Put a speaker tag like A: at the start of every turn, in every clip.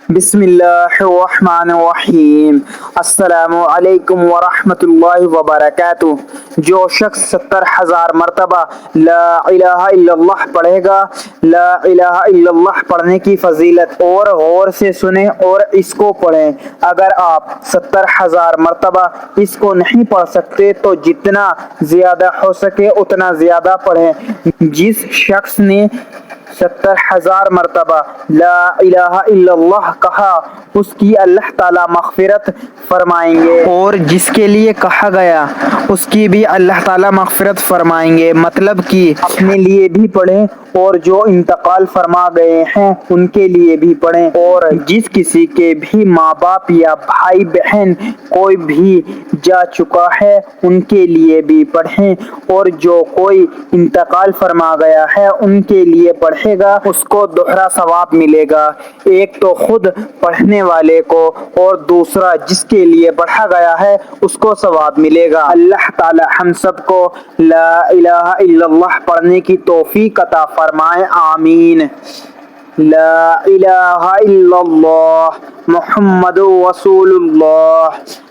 A: بسم اللہ الرحمن الرحیم۔ السلام علیکم ورحمۃ اللہ وبرکاتہ۔ جو شخص 70,000 مرتبہ لا الہ الا اللہ پڑھے گا، لا الہ الا اللہ پڑھنے کی فضیلت اور غور سے سنیں اور اس کو پڑھیں۔ اگر آپ 70,000 مرتبہ اس کو نہیں پڑھ سکتے تو جتنا زیادہ ہو سکے اتنا زیادہ پڑھیں۔ جس شخص نے 70,000 مرتبہ لا الہ الا اللہ کہا اس کی اللہ تعالیٰ مغفرت فرمائیں گے، اور جس کے لیے کہا گیا اس کی بھی اللہ تعالیٰ مغفرت فرمائیں گے۔ مطلب کہ اپنے لیے بھی پڑھیں اور جو انتقال فرما گئے ہیں ان کے لیے بھی پڑھیں، اور جس کسی کے بھی ماں باپ یا بھائی بہن کوئی بھی جا چکا ہے ان کے لیے بھی پڑھیں، اور جو کوئی انتقال فرما گیا ہے ان کے لیے پڑھے گا اس کو دوہرا ثواب ملے گا، ایک تو خود پڑھنے والے کو اور دوسرا جس کے لیے پڑھا گیا ہے اس کو ثواب ملے گا۔ اللہ تعالی ہم سب کو لا الہ الا اللہ پڑھنے کی توفیق عطا فرمائے، آمین۔ لا الہ الا اللہ محمد رسول اللہ،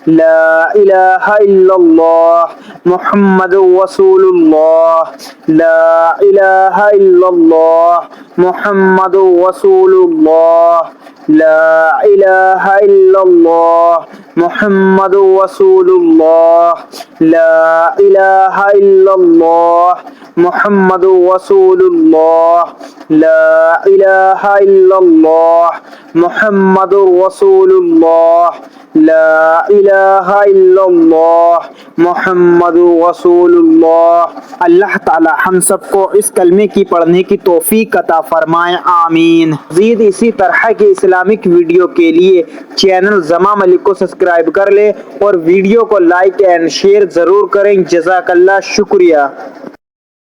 A: لا الہ الا اللہ محمد رسول اللہ، لا الہ الا اللہ محمد رسول اللہ، لا الہ الا اللہ محمد رسول اللہ، لا الہ الا اللہ محمد رسول اللہ، لا الہ الا اللہ محمد رسول اللہ، لا الہ الا اللہ محمد رسول اللہ۔ اللہ تعالی ہم سب کو اس کلمے کی پڑھنے کی توفیق عطا فرمائے، آمین۔ مزید اسی طرح کے اسلامک ویڈیو کے لیے چینل زماں ملک کو سبسکرائب کر لیں اور ویڈیو کو لائک اینڈ شیئر ضرور کریں۔ جزاک اللہ، شکریہ۔